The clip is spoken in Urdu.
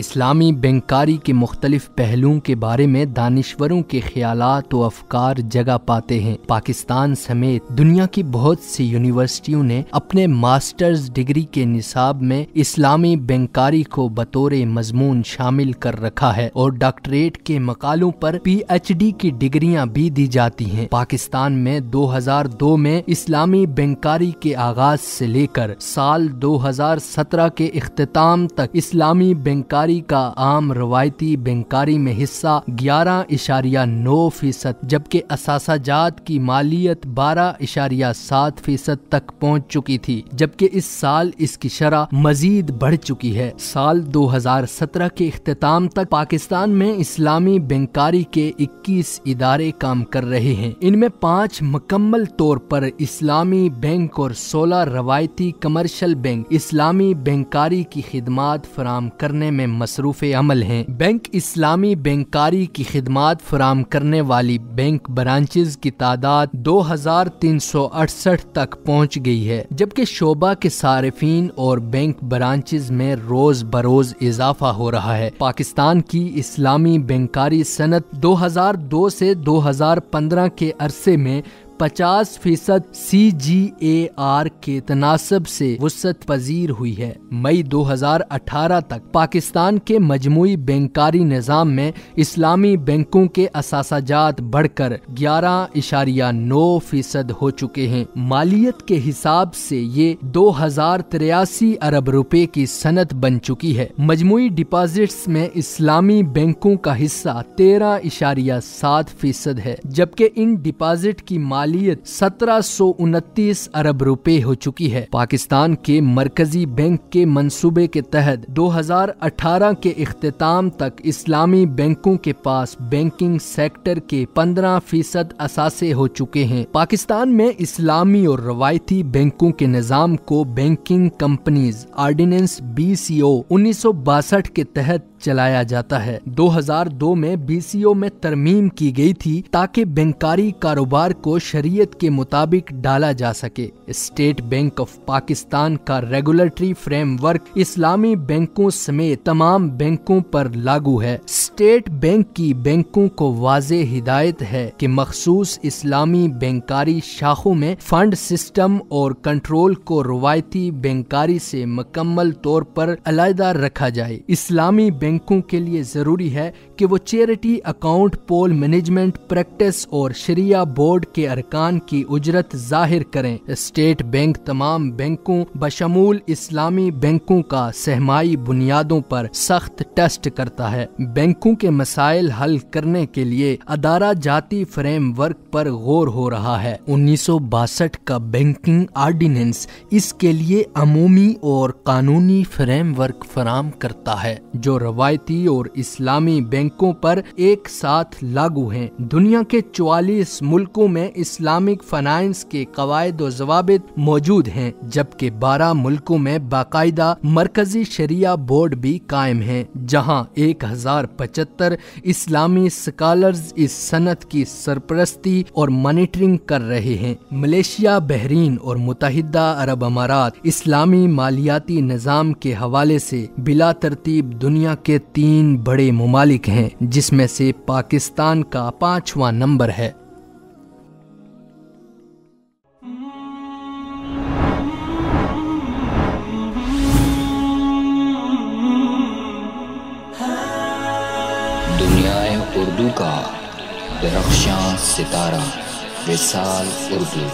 اسلامی بینکاری کے مختلف پہلوؤں کے بارے میں دانشوروں کے خیالات و افکار جگہ پاتے ہیں۔ پاکستان سمیت دنیا کی بہت سی یونیورسٹیوں نے اپنے ماسٹرز ڈگری کے نصاب میں اسلامی بینکاری کو بطور مضمون شامل کر رکھا ہے اور ڈاکٹریٹ کے مقالوں پر PhD کی ڈگریاں بھی دی جاتی ہیں۔ پاکستان میں 2002 میں اسلامی بینکاری کے آغاز سے لے کر سال 2017 کے اختتام تک اسلامی بینکاری کا عام روایتی بینکاری میں حصہ 11.9%، جبکہ اثاثہ جات کی مالیت 12.7% تک پہنچ چکی تھی، جبکہ اس سال اس کی شرح مزید بڑھ چکی ہے۔ سال 2017 کے اختتام تک پاکستان میں اسلامی بینکاری کے 21 ادارے کام کر رہے ہیں۔ ان میں 5 مکمل طور پر اسلامی بینک اور 16 روایتی کمرشل بینک اسلامی بینکاری کی خدمات فراہم کرنے میں مصروف عمل ہیں۔ بینک اسلامی بینکاری کی خدمات فراہم کرنے والی بینک برانچز کی تعداد 2368 تک پہنچ گئی ہے، جبکہ شعبہ کے صارفین اور بینک برانچز میں روز بروز اضافہ ہو رہا ہے۔ پاکستان کی اسلامی بینکاری صنعت 2002 سے 2015 کے عرصے میں 50% CGAR کے تناسب سے وسعت پذیر ہوئی ہے۔ مئی 2018 تک پاکستان کے مجموعی بینکاری نظام میں اسلامی بینکوں کے اثاثہ جات بڑھ کر 11.9% ہو چکے ہیں۔ مالیت کے حساب سے یہ 2083 ارب روپے کی صنعت بن چکی ہے۔ مجموعی ڈپازٹس میں اسلامی بینکوں کا حصہ 13.7% ہے، جبکہ ان ڈپازٹ کی مالیت 1729 ارب روپے ہو چکی ہے۔ پاکستان کے مرکزی بینک کے منصوبے کے تحت 2018 کے اختتام تک اسلامی بینکوں کے پاس بینکنگ سیکٹر کے 15% اثاثے ہو چکے ہیں۔ پاکستان میں اسلامی اور روایتی بینکوں کے نظام کو بینکنگ کمپنیز آرڈیننس BCO 1962 کے تحت چلایا جاتا ہے۔ 2002 میں BCO میں ترمیم کی گئی تھی تاکہ بینکاری کاروبار کو شریعت کے مطابق ڈالا جا سکے۔ اسٹیٹ بینک آف پاکستان کا ریگولیٹری فریم ورک اسلامی بینکوں سمیت تمام بینکوں پر لاگو ہے۔ اسٹیٹ بینک کی بینکوں کو واضح ہدایت ہے کہ مخصوص اسلامی بینکاری شاخوں میں فنڈ سسٹم اور کنٹرول کو روایتی بینکاری سے مکمل طور پر علیحدہ رکھا جائے۔ اسلامی بینکوں کے لیے ضروری ہے کہ وہ چیریٹی اکاؤنٹ پول مینجمنٹ پریکٹس اور شریعہ بورڈ کے ارکان کی اجرت ظاہر کریں۔ اسٹیٹ بینک تمام بینکوں بشمول اسلامی بینکوں کا سہمائی بنیادوں پر سخت ٹیسٹ کرتا ہے۔ بینکوں کے مسائل حل کرنے کے لیے ادارہ جاتی فریم ورک پر غور ہو رہا ہے۔ 1962 کا بینکنگ آرڈیننس اس کے لیے عمومی اور قانونی فریم ورک فراہم کرتا ہے جو روایتی اور اسلامی بینکوں پر ایک ساتھ لاگو ہیں۔ دنیا کے 44 ملکوں میں اسلامک فائنانس کے قواعد و ضوابط موجود ہیں، جبکہ 12 ملکوں میں باقاعدہ مرکزی شریعہ بورڈ بھی قائم ہیں، جہاں 1075 اسلامی اسکالرز اس صنعت کی سرپرستی اور مانیٹرنگ کر رہے ہیں۔ ملیشیا، بحرین اور متحدہ عرب امارات اسلامی مالیاتی نظام کے حوالے سے بلا ترتیب دنیا کے 3 بڑے ممالک ہیں، جس میں سے پاکستان کا 5واں نمبر ہے۔ دنیائے اردو کا درخشاں ستارہ وصال اردو۔